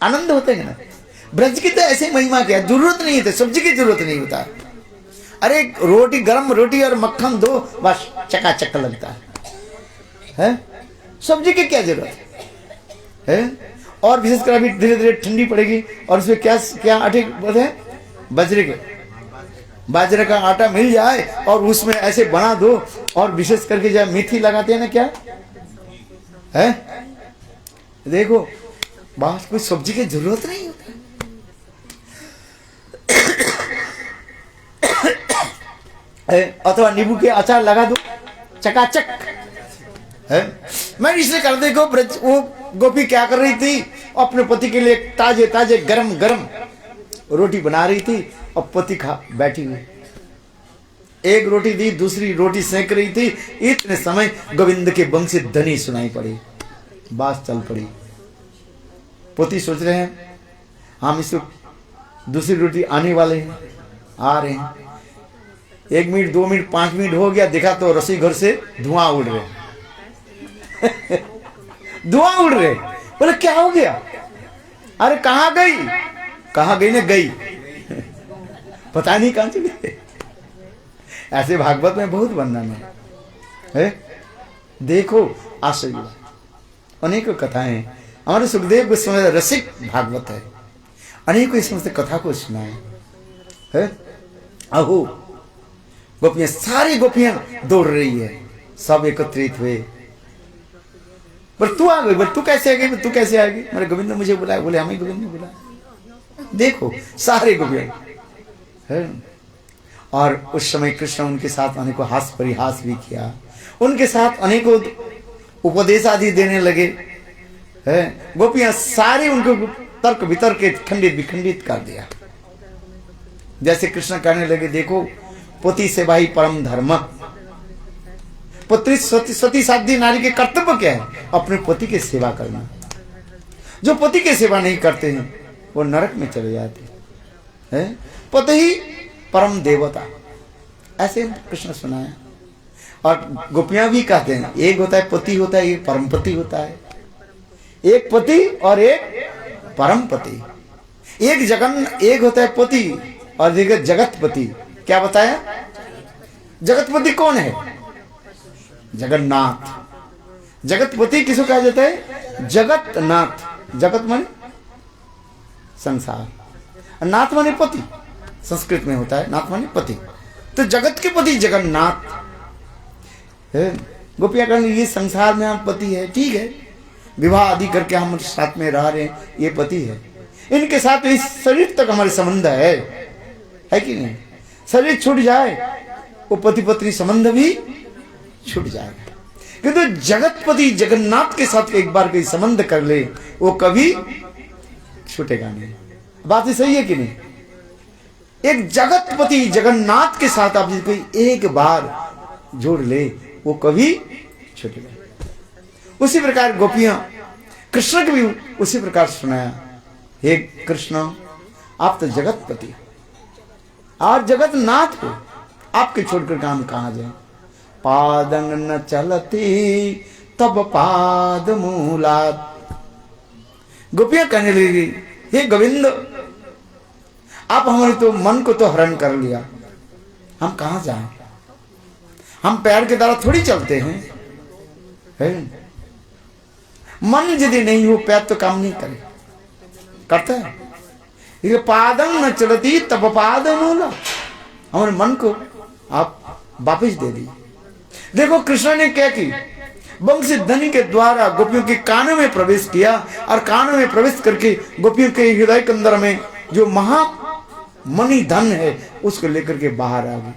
आनंद होते हैं ना। ब्रज की तो ऐसे महिमा क्या, जरूरत नहीं है, सब्जी की जरूरत नहीं होता। अरे रोटी, गरम रोटी और मक्खन दो, बस चकाचक लगता है? सब्जी की क्या जरूरत है? और विशेषकर अभी धीरे धीरे ठंडी पड़ेगी और उसमें क्या क्या आटे बोलते हैं, बाजरे का आटा मिल जाए और उसमें ऐसे बना दो, और विशेष करके जब मेथी लगाते हैं ना, क्या है, देखो बस कोई सब्जी की जरूरत नहीं होती। अथवा नींबू के अचार लगा दो, चकाचक है। मैं इसलिए कर, देखो ब्रज वो गोपी क्या कर रही थी, अपने पति के लिए ताजे ताजे गरम गरम रोटी बना रही थी और पति खा बैठी हुई, एक रोटी दी, दूसरी रोटी सेक रही थी। इतने समय गोविंद के बंशी धनी सुनाई पड़ी, बात चल पड़ी। पति सोच रहे हैं हम इसको दूसरी रोटी आने वाले हैं, आ रहे हैं। 1 मिनट 2 मिनट 5 मिनट हो गया, देखा तो रसोई घर से धुआं उड़ रहे धुआं उड़ रहे। बोले क्या हो गया? अरे कहाँ गई? कहाँ गई? ने गई पता नहीं कहां चली गई। ऐसे भागवत में बहुत वर्णन है। देखो आश्चर्य, अनेकों कथाएं। हमारे सुखदेव गोस्वामी रसिक भागवत है, अनेकों इसमें से कथा को सुना है। अहो गोपियां, सारी गोपियां दौड़ रही है, सब एकत्रित हुए। पर तू आ गई, पर तू कैसे आ गई, तू कैसे आ गई? मेरे गोविंद ने मुझे बुलाया। बोले हमें गोविंद ने बुलाया। देखो सारे गोपियां है। और उस समय कृष्ण उनके साथ अनेकों हास परिहास भी किया, उनके साथ अनेकों उपदेश आदि देने लगे है। गोपियां सारे उनको तर्क वितर्क के खंडित विखंडित कर दिया। जैसे कृष्ण कहने लगे, देखो पति सेवा ही परम धर्म। पुत्री सती साध्वी नारी के कर्तव्य क्या है? अपने पति की सेवा करना। जो पति की सेवा नहीं करते हैं वो नरक में चले जाते हैं। पति ही परम देवता, ऐसे कृष्ण सुनाया। और गोपियां भी कहते हैं, एक होता है पति होता है, एक परम पति होता है। एक पति और एक परम पति। एक होता है पति और एक जगतपति। क्या बताया? जगतपति कौन है? जगन्नाथ। जगतपति किसको कहा जाता है? जगतनाथ। जगत माने संसार, नाथ माने पति, संस्कृत में होता है नाथ माने पति। तो जगत के पति जगन्नाथ है। गोपियां कहेंगे ये संसार में हम पति है, ठीक है, विवाह आदि करके हम साथ में रह रहे हैं, ये पति है। इनके साथ इस शरीर तक हमारे संबंध है कि नहीं? शरीर छूट जाए वो पति पत्नी संबंध भी छूट जाएगा। किंतु जगतपति जगन्नाथ के साथ एक बार कोई संबंध कर ले वो कभी छूटेगा नहीं। बात सही है कि नहीं? एक जगतपति जगन्नाथ के साथ आप कोई एक बार जोड़ ले वो कभी छूटेगा। उसी प्रकार गोपियां कृष्ण के भी उसी प्रकार सुनाया, हे कृष्ण आप तो जगतपति और जगतनाथ हो, आपके छोड़कर काम कहां जाए? पादंग न चलती तब पाद मूलात। गोपियां कहने लगी, हे गोविंद आप हमारे तो मन को तो हरण कर लिया, हम कहां जाएं? हम पैर के द्वारा थोड़ी चलते हैं, है? मन यदि नहीं हो पैर तो काम नहीं करे, करता है। ये पादंग न चलती तब पाद मूला, हमारे मन को आप वापिस दे दी। देखो कृष्ण ने क्या की, बंशी ध्वनि के द्वारा गोपियों के कानों में प्रवेश किया और कानों में प्रवेश करके गोपियों के हृदय के अंदर में जो महामणि धन है उसको लेकर के बाहर आ गई।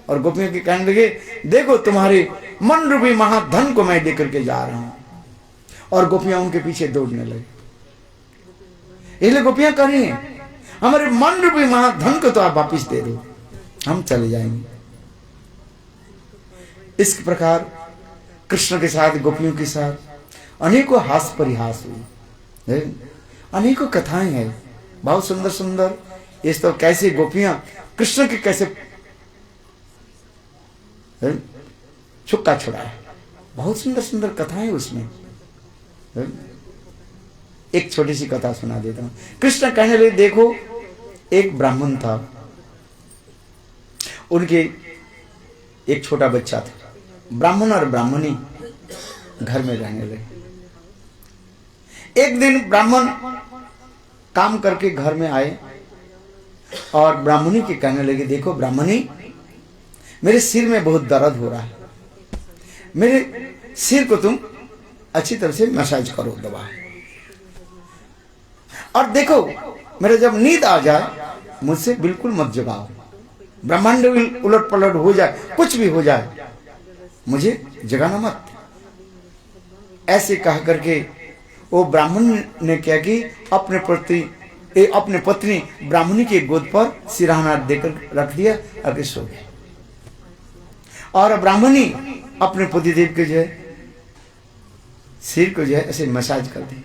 और गोपियों के कहने लगे, देखो तुम्हारे मन रूपी महाधन को मैं लेकर के जा रहा हूं। और गोपियां उनके पीछे दौड़ने लगी। इसलिए गोपियां कह रही हैं, हमारे मन रूपी महाधन को तो आप वापिस दे दो, हम चले जाएंगे। इस प्रकार कृष्ण के साथ गोपियों के साथ अनेकों हास परिहास हुई, अनेकों कथाएं हैं, बहुत सुंदर सुंदर। इस तो कैसे गोपियां कृष्ण के कैसे छुक्का छुड़ाया, बहुत सुंदर सुंदर कथाएं उसमें। एक छोटी सी कथा सुना देता हूं। कृष्ण कहने लगे देखो एक ब्राह्मण था, उनके एक छोटा बच्चा था। ब्राह्मण और ब्राह्मणी घर में रहने लगे। एक दिन ब्राह्मण काम करके घर में आए और ब्राह्मणी के कहने लगे देखो ब्राह्मणी, मेरे सिर में बहुत दर्द हो रहा है, मेरे सिर को तुम अच्छी तरह से मसाज करो दबा, और देखो मेरे जब नींद आ जाए मुझसे बिल्कुल मत जगाओ, ब्रह्मांड उलट पलट हो जाए, कुछ भी हो जाए, मुझे जगाना मत। ऐसे कह करके वो ब्राह्मण ने क्या कि अपने पत्नी ब्राह्मणी के गोद पर सिरहाना देकर रख दिया और सो गए। और ब्राह्मणी अपने पतिदेव के जो है सिर को जो है ऐसे मसाज कर दी।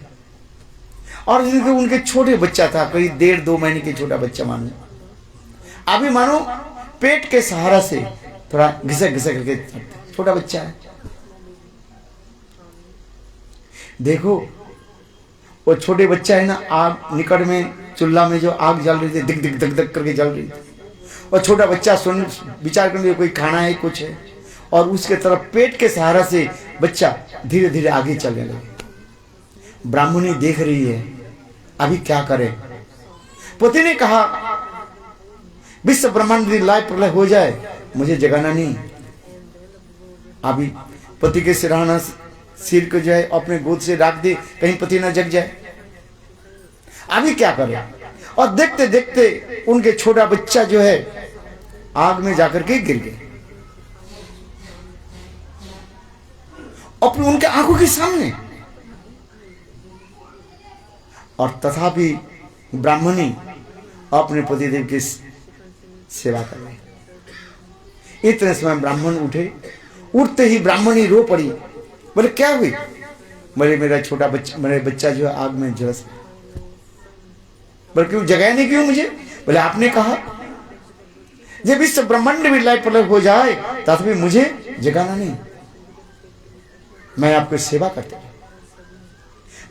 और उनके छोटे बच्चा था, करीब 1.5-2 महीने के छोटा बच्चा मानो, अभी मानो पेट के सहारा से थोड़ा घिसक घिसक करके छोटा बच्चा है। देखो वो छोटे बच्चा है ना, आग निकट में चूल्हा में जो आग जल रही थी, दिक दिक धक धक करके जल रही थी, और छोटा बच्चा सुन विचार करने कोई खाना है कुछ है, और उसके तरफ पेट के सहारा से बच्चा धीरे धीरे आगे चलने लगे। ब्राह्मणी देख रही है अभी क्या करे। पति ने कहा विश्व ब्रह्मांड लय प्रलय हो जाए मुझे जगाना नहीं। अभी पति के सिरहाना सिर को जो है अपने गोद से रख दे, कहीं पति न जग जाए, अभी क्या करे। और देखते देखते उनके छोटा बच्चा जो है आग में जाकर के गिर गए, अपने उनके आंखों के सामने। और तथापि ब्राह्मणी अपने पतिदेव की सेवा कर रही। इतने समय ब्राह्मण उठे, उठते ही ब्राह्मणी रो पड़ी, बोले क्या हुई? बोले मेरा छोटा बच्चा, मेरा बच्चा जो है आग में झुलस। बोले क्यों जगाया नहीं क्यों मुझे? बोले आपने कहा जब इस ब्रह्मांड में लय प्रलय हो जाए तभी मुझे जगाना नहीं, मैं आपकी सेवा करते।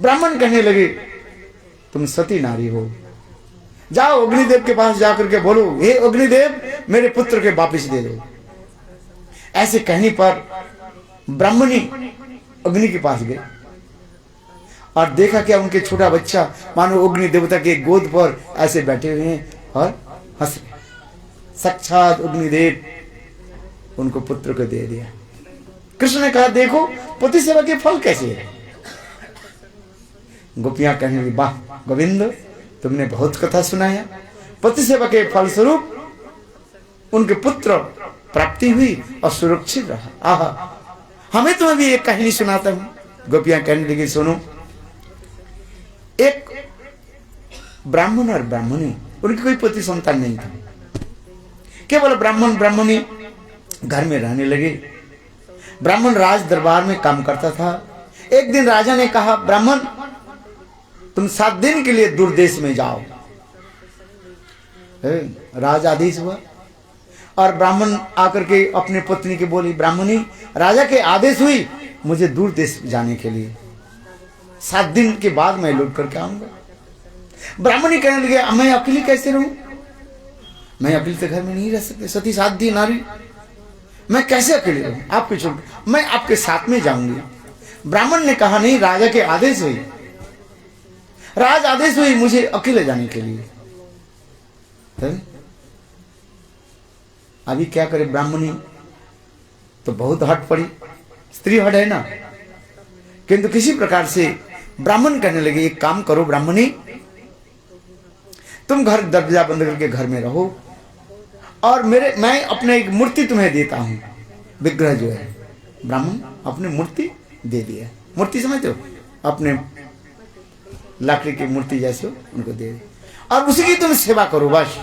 ब्राह्मण कहने लगे तुम सती नारी हो, जाओ अग्निदेव के पास जाकर के बोलो हे अग्निदेव मेरे पुत्र के वापिस दे दो। ऐसे कहने पर ब्राह्मणी अग्नि के पास गए और देखा क्या उनके छोटा बच्चा मानो अग्नि देवता के गोद पर ऐसे बैठे हुए हैं और हंस रहे। साक्षात अग्निदेव उनको पुत्र को दे दिया। कृष्ण ने कहा देखो पति सेवा के फल कैसे है। गोपियां कहने लगी वाह गोविंद तुमने बहुत कथा सुनाया, पति सेवा के फल स्वरूप उनके पुत्र प्राप्ति हुई और सुरक्षित रहा। आहा हमें तुम्हें भी एक कहानी सुनाता हूं। गोपियां कहने लगी सुनो, एक ब्राह्मण और ब्राह्मणी, उनकी कोई पति संतान नहीं था, केवल ब्राह्मण ब्राह्मणी घर में रहने लगे। ब्राह्मण राज दरबार में काम करता था। एक दिन राजा ने कहा ब्राह्मण तुम 7 दिन के लिए दूर देश में जाओ। राज आदेश हुआ और ब्राह्मण आकर के अपने पत्नी के बोली ब्राह्मणी राजा के आदेश हुई मुझे दूर देश जाने के लिए, 7 दिन के बाद मैं लौट करके आऊंगा। ब्राह्मणी कहने लगे मैं अकेली कैसे रहूं, मैं अकेले तो घर में नहीं रह सकते, सती साध्वी नारी, मैं कैसे अकेले रहूं, आपके छोड़ मैं आपके साथ में जाऊंगी। ब्राह्मण ने कहा नहीं राजा के आदेश हुई, राज आदेश हुई मुझे अकेले जाने के लिए। अभी क्या करे ब्राह्मणी तो बहुत हट पड़ी, स्त्री हट है ना, किंतु किसी प्रकार से ब्राह्मण कहने लगे एक काम करो ब्राह्मणी तुम घर दरवाजा बंद करके घर में रहो और मैं अपने एक मूर्ति तुम्हें देता हूं, विग्रह जो है। ब्राह्मण अपनी मूर्ति दे दिया, मूर्ति समझते हो अपने लाकड़ी की मूर्ति जैसे उनको दे दी और उसी की तुम सेवा करो, बस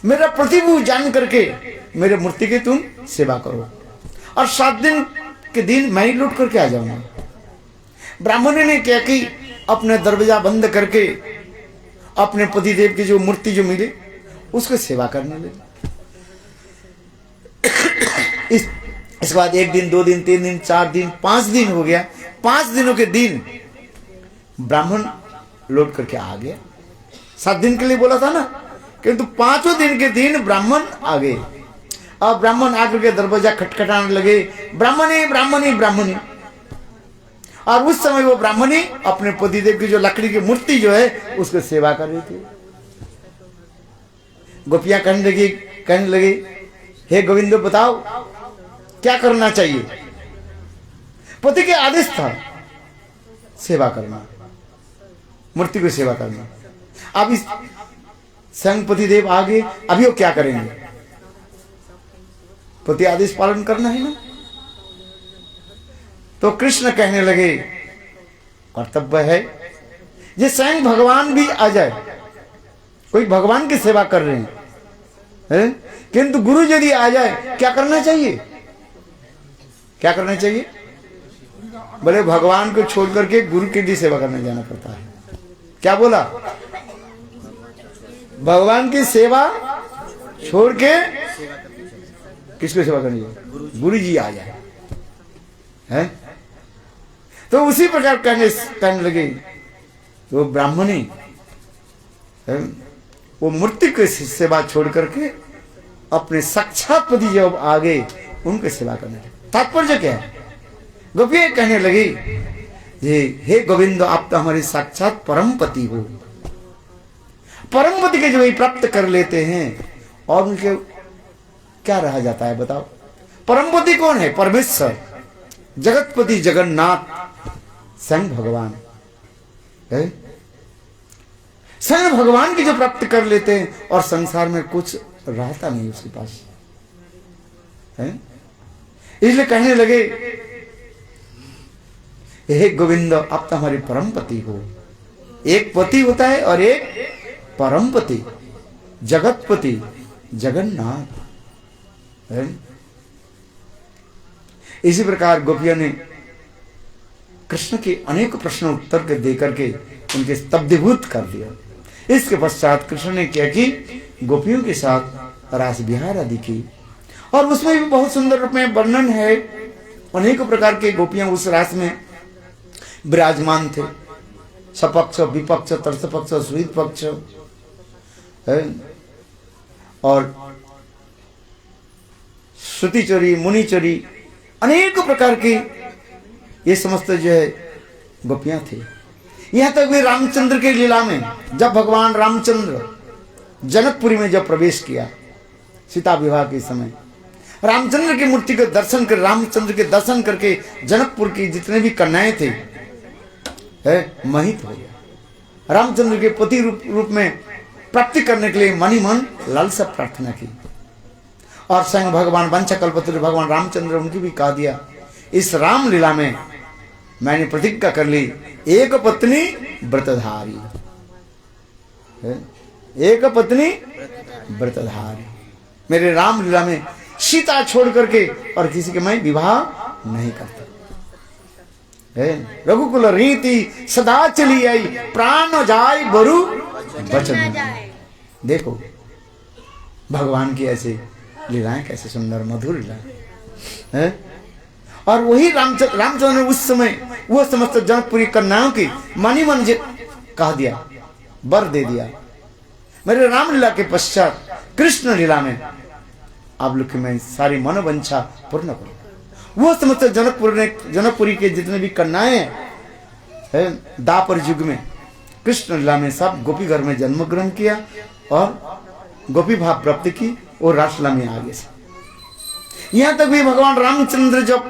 मेरा प्रतिभू जान करके मेरे मूर्ति की तुम सेवा करो और 7 दिन के दिन मैं ही लौट करके आ जाऊंगा। ब्राह्मण ने क्या कि अपने दरवाजा बंद करके अपने पतिदेव की जो मूर्ति जो मिली उसको सेवा करने लगे। इसके बाद 1 दिन 2 दिन 3 दिन 4 दिन 5 दिन हो गया। 5 दिनों के दिन ब्राह्मण लौट करके आ गया। 7 दिन के लिए बोला था ना, किंतु 5वें दिन के दिन ब्राह्मण आ गए। अब ब्राह्मण आकर के दरवाजा खटखटाने लगे, ब्राह्मणी ब्राह्मणी ब्राह्मणी। और उस समय वो ब्राह्मणी अपने पतिदेव की जो लकड़ी की मूर्ति जो है उसको सेवा कर रही थी। गोपियां कहने लगी हे गोविंदो बताओ क्या करना चाहिए। पति के आदेश था सेवा करना, मूर्ति को सेवा करना। अब इस संग पतिदेव आगे, अभी वो क्या करेंगे? पति आदेश पालन करना है ना। तो कृष्ण कहने लगे कर्तव्य है, ये स्वयं भगवान भी आ जाए, कोई भगवान की सेवा कर रहे हैं, किंतु गुरु यदि आ जाए क्या करना चाहिए? क्या करना चाहिए? बोले भगवान को छोड़ करके गुरु की भी सेवा करने जाना पड़ता है। क्या बोला? भगवान की सेवा छोड़ के किसको सेवा करनी चाहिए? गुरु जी आ जाए, हैं? तो उसी प्रकार कहने लगे। तो ब्राह्मणी वो मूर्ति की सेवा छोड़ करके अपने साक्षात पति जब आ गए उनकी सेवा करने लगे। तात्पर्य क्या है? गोपियां कहने लगी ये हे गोविंद आप तो हमारे साक्षात परम पति हो। परम पति के जो ही प्राप्त कर लेते हैं और उनके क्या रहा जाता है बताओ? परम पति कौन है? परमेश्वर, जगतपति, जगन्नाथ, स्वयं भगवान है। स्वयं भगवान की जो प्राप्त कर लेते हैं और संसार में कुछ रहता नहीं उसके पास है। इसलिए कहने लगे हे गोविंद आप तो हमारे परम पति हो। एक पति होता है और एक परम पति, जगतपति, जगन्नाथ है। इसी प्रकार गोपियों ने कृष्ण के अनेक प्रश्न उत्तर के देकर के उनके स्तब्धीभूत कर दिया। इसके पश्चात कृष्ण ने क्या कि गोपियों के साथ रास विहार आदि की, और उसमें भी बहुत सुंदर रूप में वर्णन है। अनेक प्रकार के गोपियां उस रास में विराजमान थे, सपक्ष, विपक्ष, तरस पक्ष, सुहित पक्ष है, और श्रुति चोरी, मुनि चोरी, अनेक प्रकार के ये समस्त जो है गोपियां थी। यहां तक भी रामचंद्र के लीला में जब भगवान रामचंद्र जनकपुरी में जब प्रवेश किया सीता विवाह के समय, रामचंद्र की मूर्ति के दर्शन कर, रामचंद्र के दर्शन करके जनकपुर की जितने भी कन्याएं थे मोहित हो गया। रामचंद्र के पति रूप में प्राप्ति करने के लिए मनी मन लालसा प्रार्थना की। और स्वयं भगवान वंशकल्पतरु भगवान रामचंद्र उनकी भी कहा दिया इस राम लीला में मैंने प्रतिज्ञा कर ली एक पत्नी व्रतधारी, एक पत्नी व्रतधारी। मेरे राम लीला में सीता छोड़ करके और किसी के मैं विवाह नहीं करता। रघुकुल रीति सदा चली आई, प्राण जाय बरु वचन। देखो भगवान की ऐसे लीलाएं कैसे सुंदर मधुर लीला है। और वही रामचंद्र ने उस समय वो समस्त जनकपुरी कन्याओं की मनी मन कह दिया, वर दे दिया। मेरे रामलीला के पश्चात कृष्ण लीला में आप लोग की मैं सारी मनोवंछा पूर्ण करूं। वो समस्त जनकपुरी के जितने भी कन्याएं हैं दापर युग में कृष्ण लीला में सब गोपी घर में जन्म ग्रहण किया और गोपी भाव प्राप्त की और रासलीला में आगे से यहां तक भी भगवान रामचंद्र जब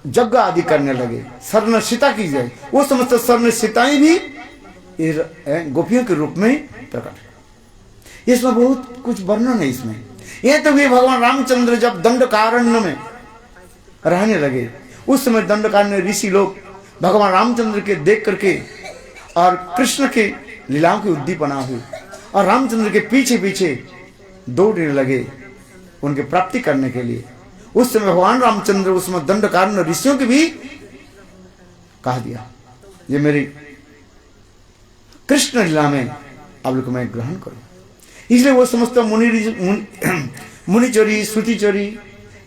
यज्ञ आदि करने लगे, स्वर्ण सीता की जाए, वो समस्त स्वर्ण सीताएं भी गोपियों के रूप में प्रकट है। इसमें बहुत कुछ वर्णन है इसमें। यह तो भी भगवान रामचंद्र जब दंडकारण्य में रहने लगे उस समय दंडकारण्य ऋषि लोग भगवान रामचंद्र के देख करके और कृष्ण के लीलाओं की उद्दीपना हुई और रामचंद्र के पीछे पीछे दौड़ने लगे उनकी प्राप्ति करने के लिए। उस समय भगवान रामचंद्र उसमें दंडकारण्य ऋषियों की भी कहा दिया ये मेरी कृष्ण लीला में आप लोग को मैं ग्रहण करूं। इसलिए वो समस्त मुनि चोरी, श्रुति चोरी,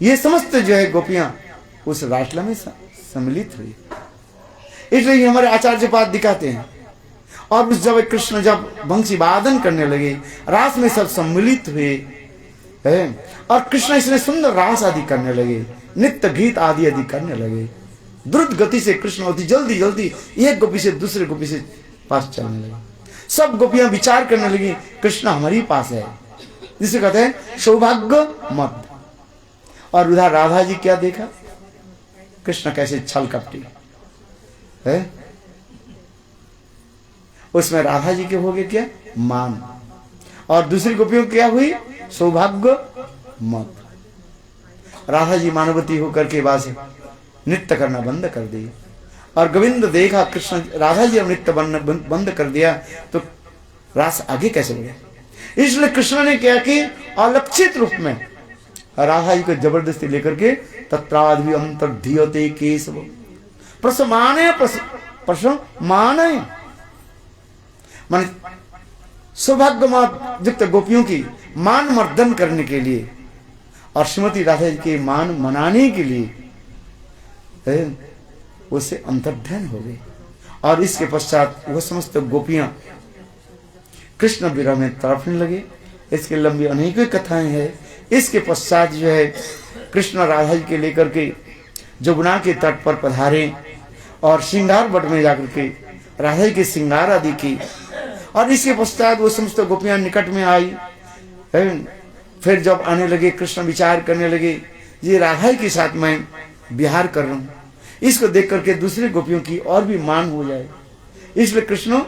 ये समस्त जो है गोपियां उस रासलीला में सम्मिलित हुई। इसलिए हमारे आचार्य पाद दिखाते हैं। और उस जब कृष्ण जब बंसी वादन करने लगे, रास में सब सम्मिलित हुए है, और कृष्ण इसमें सुंदर रास आदि करने लगे, नित्य गीत आदि आदि करने लगे। द्रुत गति से कृष्ण होती जल्दी जल्दी एक गोपी से दूसरे गोपी से पास चलने लगे। सब गोपियां विचार करने लगी कृष्ण हमारे पास है, जिसे कहते हैं सौभाग्य मत। और उधर राधा जी क्या देखा, कृष्ण कैसे छल कपटी है। उसमें राधा जी के हो गए क्या, मान, और दूसरी गोपियों क्या हुई, सौभाग्य मत। राधा जी मानवती होकर के बाद नृत्य करना बंद कर दी। और गोविंद देखा कृष्ण राधा जी नृत्य बंद कर दिया तो रास आगे कैसे बढ़े। इसलिए कृष्ण ने क्या कि अलक्षित रूप में राधा जी को जबरदस्ती लेकर के तत्रादि अंतर्धीयते केशव प्रसमाने प्रसमाने मान सौभाग्यमत युक्त गोपियों की मान मर्दन करने के लिए और श्रीमती राधा जी के मान मनाने के लिए उससे अंतर्ध्यान हो गए। और इसके पश्चात वह समस्त गोपियां कृष्ण विरह में तड़पने लगे। इसके लंबी अनेकों कथाएं हैं। इसके पश्चात जो है कृष्ण राधा जी के लेकर के जमुना के तट पर पधारे और श्रृंगार बट में जाकर के राधा जी के श्रृंगार आदि की। और इसके पश्चात वो समस्त गोपियां निकट में आई। फिर जब आने लगे कृष्ण विचार करने लगे ये राधा जी के साथ मैं विहार कर रहा हूं, इसको देख करके दूसरे गोपियों की और भी मान हो जाए, इसलिए कृष्ण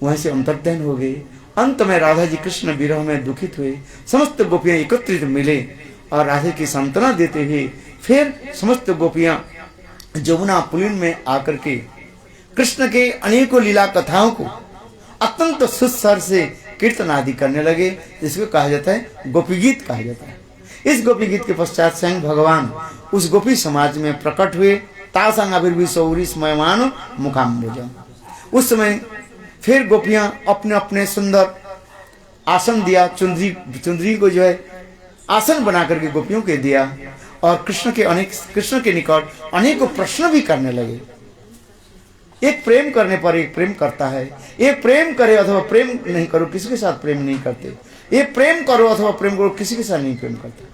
वहां से अंतर्ध्यान हो गए। अंत में राधा जी कृष्ण विरह में दुखित हुए। समस्त गोपियां एकत्रित मिले और राधा की सांत्वना देते हुए फिर समस्त गोपियां जमुना पुलिन में आकर के कृष्ण के अनेकों लीला कथाओं को अत्यंत सुस्वर से कीर्तन आदि करने लगे, जिसको कहा जाता है गोपी गीत कहा जाता है। इस गोपी गीत के पश्चात स्वयं भगवान उस गोपी समाज में प्रकट हुए। तासंग आविर्भूत सौरी स्मयमान मुखाम्बुजम। उस समय फिर गोपियां अपने अपने सुंदर आसन दिया, चुंदरी को जो है आसन बना करके गोपियों के दिया और कृष्ण के निकट अनेकों प्रश्न भी करने लगे। एक प्रेम करने पर एक प्रेम करता है, एक प्रेम करे अथवा प्रेम नहीं करो किसी के साथ प्रेम नहीं करते, एक प्रेम करो अथवा प्रेम करो किसी के साथ नहीं प्रेम करते।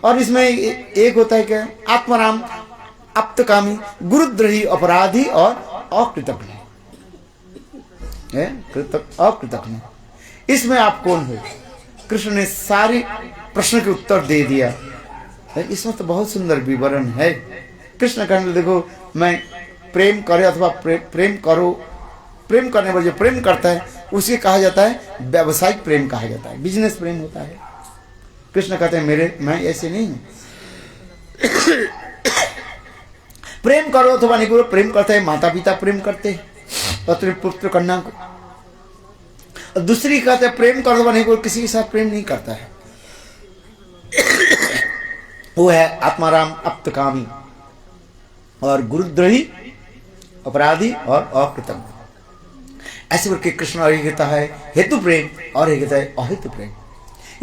और इसमें एक होता है क्या, आत्माराम आप्तकामी गुरुद्रोही अपराधी और अकृतज्ञ है, अकृतज्ञ। इसमें आप कौन हो? कृष्ण ने सारे प्रश्न के उत्तर दे दिया। इसमें तो बहुत सुंदर विवरण है। कृष्ण कहने देखो मैं प्रेम करे अथवा प्रेम करो, प्रेम करने पर जो प्रेम करता है उसे कहा जाता है व्यावसायिक प्रेम कहा जाता है, बिजनेस प्रेम होता है। कृष्ण कहते हैं मैं ऐसे नहीं हूं। प्रेम करो अथवा नहीं करो, प्रेम करता है माता पिता प्रेम करते हैं और पुत्र कन्या को। और दूसरी कहते हैं प्रेम करो अथवा नहीं करो, किसी के साथ प्रेम नहीं करता है। वो है आत्माराम आप्तकामी और गुरुद्रोही अपराधी और अकृतज्ञ। ऐसे करके कृष्ण और कहता है हेतु प्रेम और एक कहता है अहेतु प्रेम।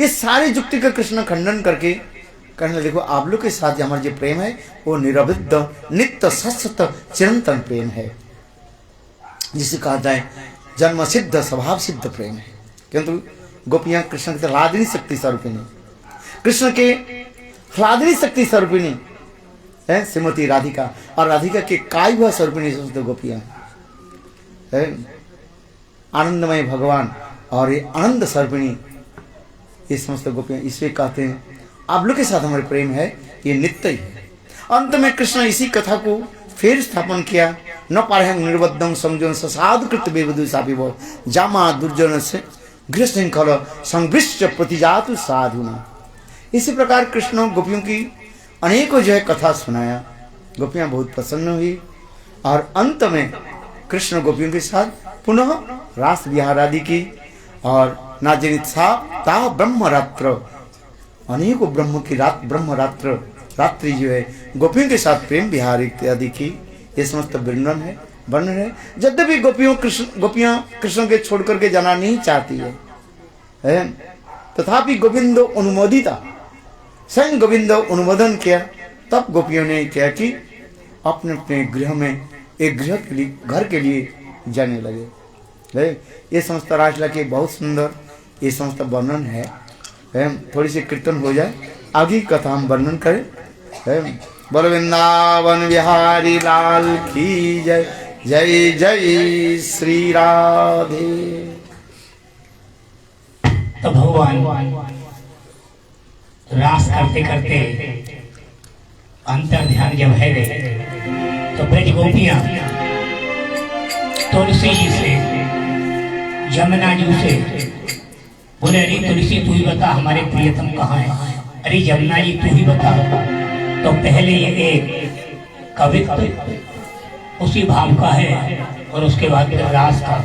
ये सारे युक्ति का कृष्ण खंडन करके कहने देखो आप लोग के साथ हमारा जो प्रेम है वो निरवधिक नित्य सतत चिरंतन प्रेम है, जिसे कहा जाए जन्म सिद्ध स्वभाव सिद्ध प्रेम है। किंतु गोपियां कृष्ण के ह्लादिनी शक्ति स्वरूपिणी, कृष्ण के ह्लादिनी शक्ति स्वरूपिणी है श्रीमती राधिका, और राधिका के काय हुआ स्वरूपिणी समस्त गोपियां है आनंदमय भगवान और ये आनंद स्वरूपिणी ये समस्त गोपियां। इसलिए कहते हैं आप लोग के साथ हमारे प्रेम है ये नित्य ही है। अंत में कृष्ण इसी कथा को फिर स्थापन किया। न पारहंग निर्बद्धं संजन साधु कृत बेवदुषापि वो जामा दुर्जन से गृहशृंखल संघृष्ट प्रतिजातु साधुना। इसी प्रकार कृष्ण गोपियों की अनेकों जो है कथा सुनाया। गोपियां बहुत प्रसन्न हुई और अंत में कृष्ण गोपियों के साथ पुनः रास विहार आदि की। और नाजनित ता ब्रह्मरात्र, अनेकों ब्रह्म की रात ब्रह्मरात्र रात्रि जो है गोपियों के साथ प्रेम विहार इत्यादि की। ये समस्त वर्णन है। यद्यपि गोपियां कृष्ण के छोड़ करके जाना नहीं चाहती है, तथापि गोविंद अनुमोदिता, स्वयं गोविंद अनुमोदन किया। तब गोपियों ने क्या कि अपने अपने गृह में एक गृह के लिए, घर के लिए जाने लगे। ये संस्था रासलीला की बहुत सुंदर ये संस्था वर्णन है। थोड़ी सी कीर्तन हो जाए, आगे कथा हम वर्णन करें। बोलो वृंदावन बिहारी लाल की जय। जय जय श्री राधे। तो भगवान रास करते करते अंतर ध्यान जब है तो ब्रज गोपियां तुलसी जी से, यमुना जी से बोले, अरे तुलसी तू ही बता हमारे प्रियतम कहाँ है। अरे यमुना जी तू ही बता। तो पहले ये एक कवित्व उसी भाव का है और उसके बाद फिर रास का।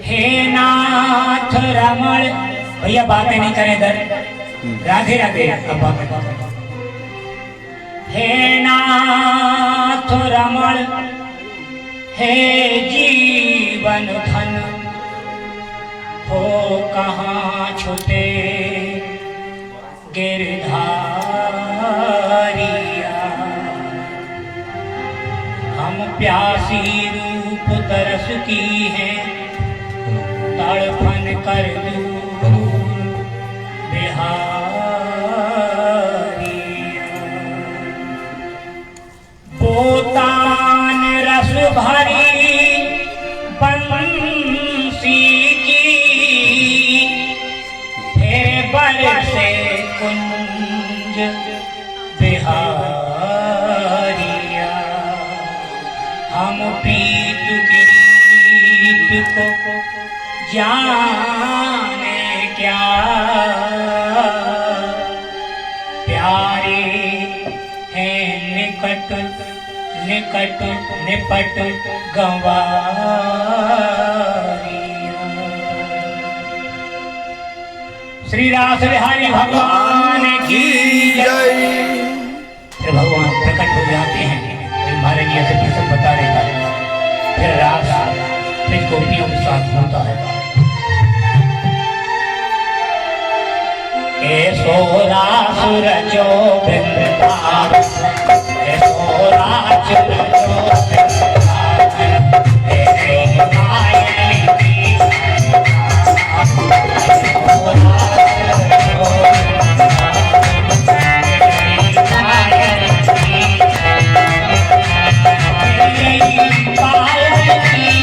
हे नाथ रमण, भैया बातें नहीं करें इधर, राधे राधे। अब बातें हे नाथ रमण, हे जीवन धन, हो कहाँ छुटे गिरधारिया। हम प्यासी रूप तरस की हैं, तड़पन कर दूर बिहारिया। पोतान रस भरी बंसी की, फिर बल से कुंज बिहारिया। हम प्रीत गीत को जाने क्या, प्यारे हैं निकट निकट निपट गंवारिया। श्री रास बिहारी भगवान की जय। फिर भगवान प्रकट हो जाते हैं, फिर महाराज जी ऐसे प्रसंग बता रहे हैं। फिर रास फिर गोपियों के साथ होता है। ऐसो रासुर जो वृंदावन, ऐसो रासुर जो वृंदावन, तेरी मायन की ऐसो रासुर जो वृंदावन, तेरी मायन की, तेरी मायन की,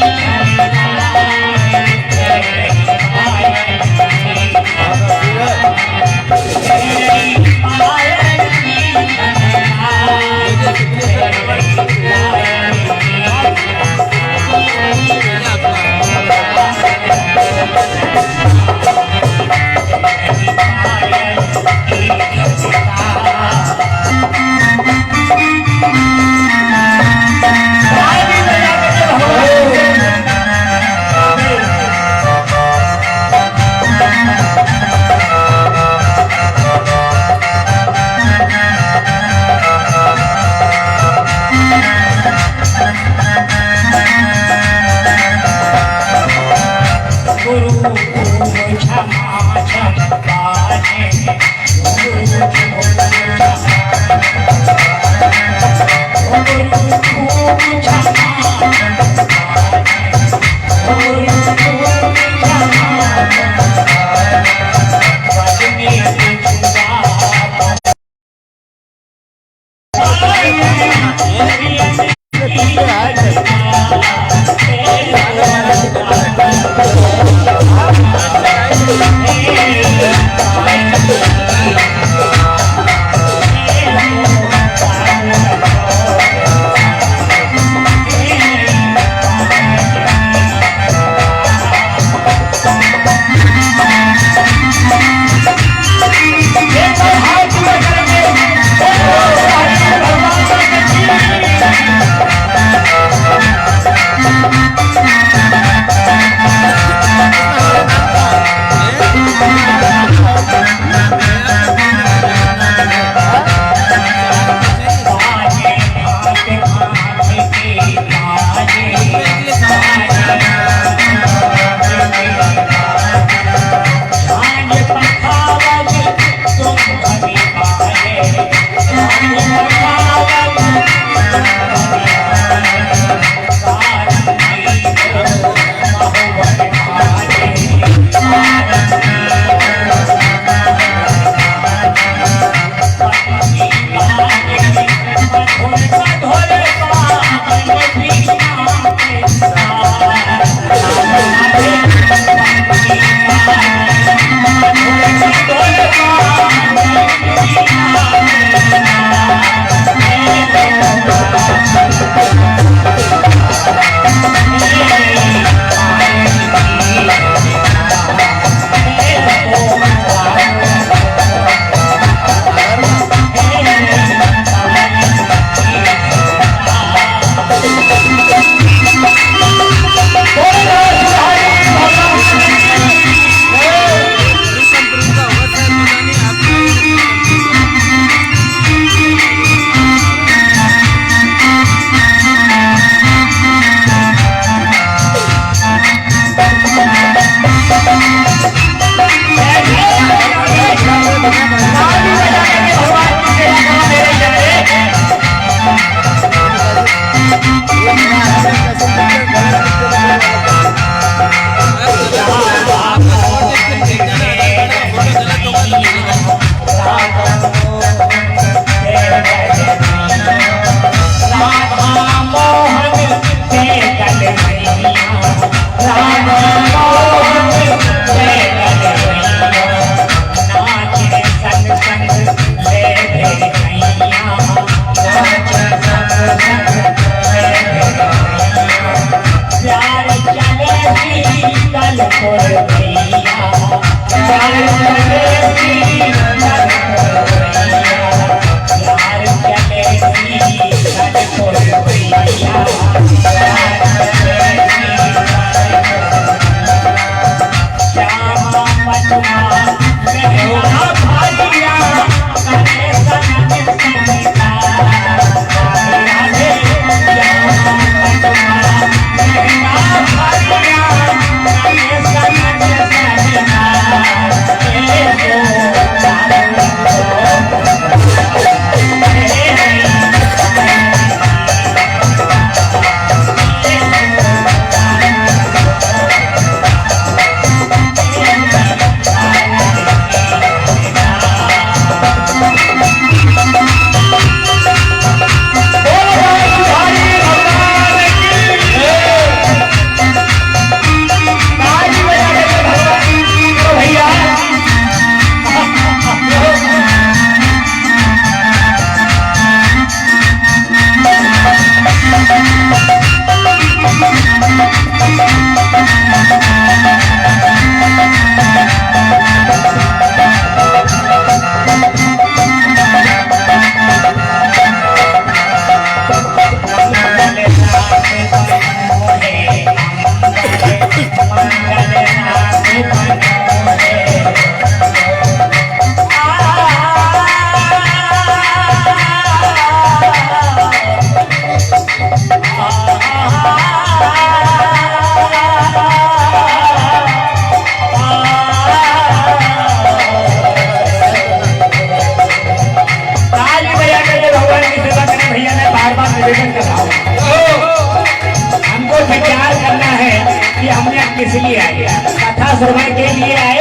इसलिए आए, कथा श्रवण के लिए आए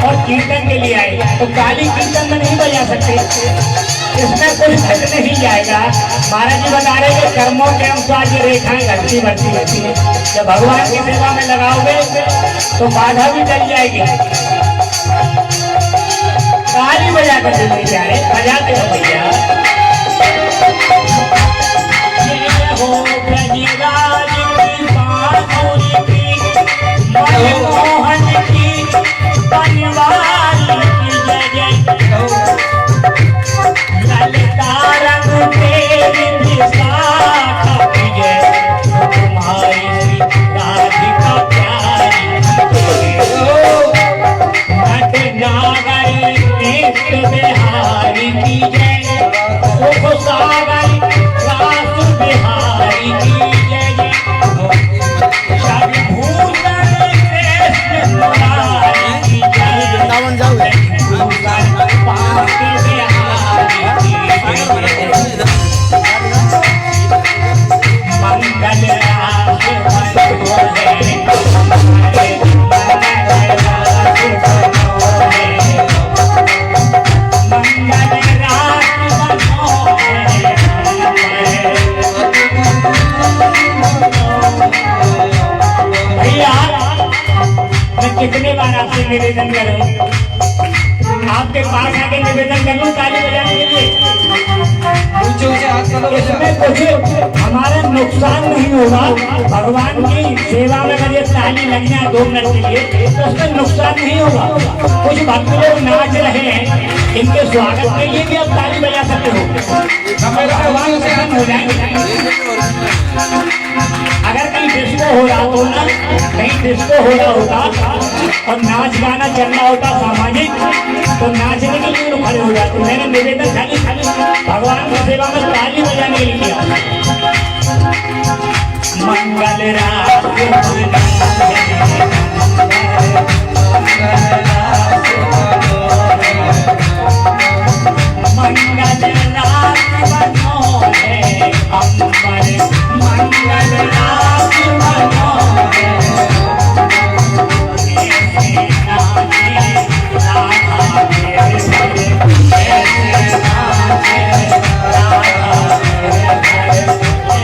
और कीर्तन के लिए आए। तो काली कीर्तन में नहीं बजा सकते, इसमें कुछ घट नहीं जाएगा। महाराज जी बता रहे कि कर्मों के अनुसार ये रेखाएं घटती बढ़ती रहती है। जब भगवान की सेवा में लगाओगे तो बाधा भी चल जाएगी। ताली बजा कर देते जाए, बजाते हो भैया। हो ब्रजराज की बांसुरी की, मनमोहन की बनवारी की जय जय। ललिता रंग तेरी विशाखा की जय, तुम्हारी राधिका प्यारी नट नागर नित्य बिहारी की जय, सुख सागर रास बिहारी की जय जय। शविभूषण कृष्ण मुरारी की जय, भूषण पापी बिहारी की जय। मंगल रास मनोहरे, मंगल रास मनोहरे, मंगल रास मनोहरे। भैया मैं कितने बार आपसे निवेदन करूं, आपके पास आके निवेदन कर लूं ताली बजाने के लिए। इसमें कुछ हमारा नुकसान नहीं होगा। भगवान की सेवा में अगर ये ताली लग जाए 2 मिनट के लिए तो उसमें नुकसान नहीं होगा। कुछ भक्त लोग नाच रहे हैं, इनके स्वागत के लिए भी आप ताली बजा सकते हो। भगवान प्रसन्न हो जाएंगे। अगर कहीं डिस्को हो रहा हो ना, कहीं डिस्को हो रहा होता और नाच गाना चल रहा होता सामाजिक, तो नाचने के लिए लोग खड़े हो जाते। मैंने निवेदन खाली भगवान की सेवा में ताली बजाने के लिए किया। मंगल रात मंगल रात मनोहरे अंबर, मंगल रात मनोहरे। ऐसे नाचे राधा मेरे भरे, ऐसे नाचे राधा मेरे भरे,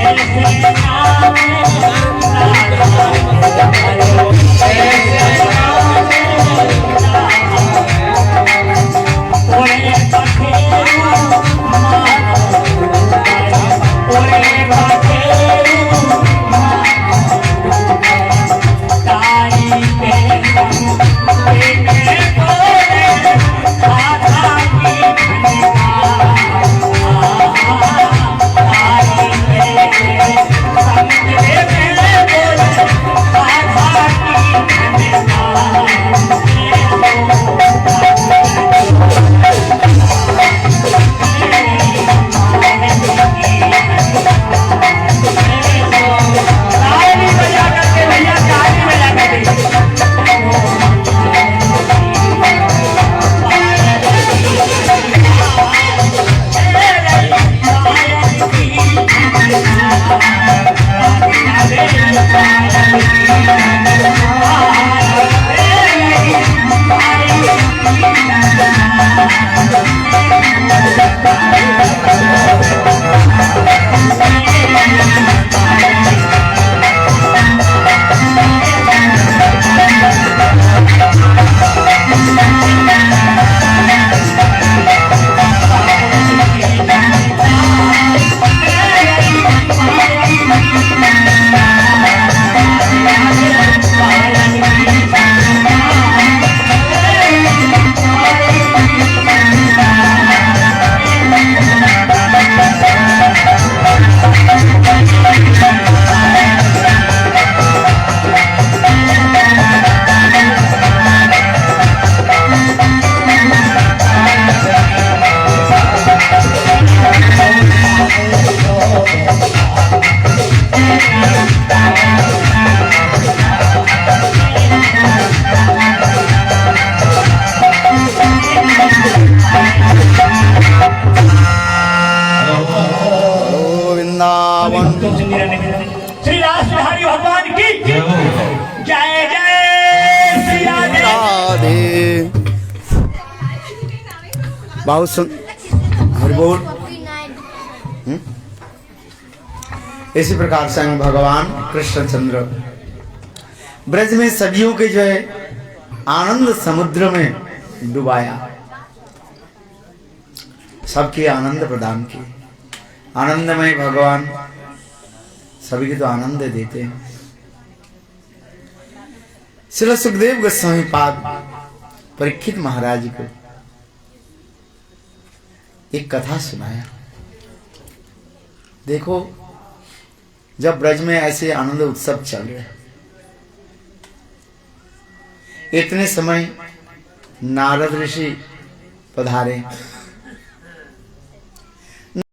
ऐसे नाचे राधा मेरे भरे, ऐसे नाचे वृंदावन। श्री रास बिहारी भगवान की जय जय। बहुत सुन हरि बोल। इसी प्रकार से हमें भगवान कृष्णचंद्र ब्रज में सदियों के जो है आनंद समुद्र में डुबाया, सबके आनंद प्रदान किए। आनंदमय भगवान सभी के तो आनंद देते हैं। श्री सुखदेव गोस्वामी पाद परीक्षित महाराज को एक कथा सुनाया। देखो, जब ब्रज में ऐसे आनंद उत्सव चल रहे, इतने समय नारद ऋषि पधारे।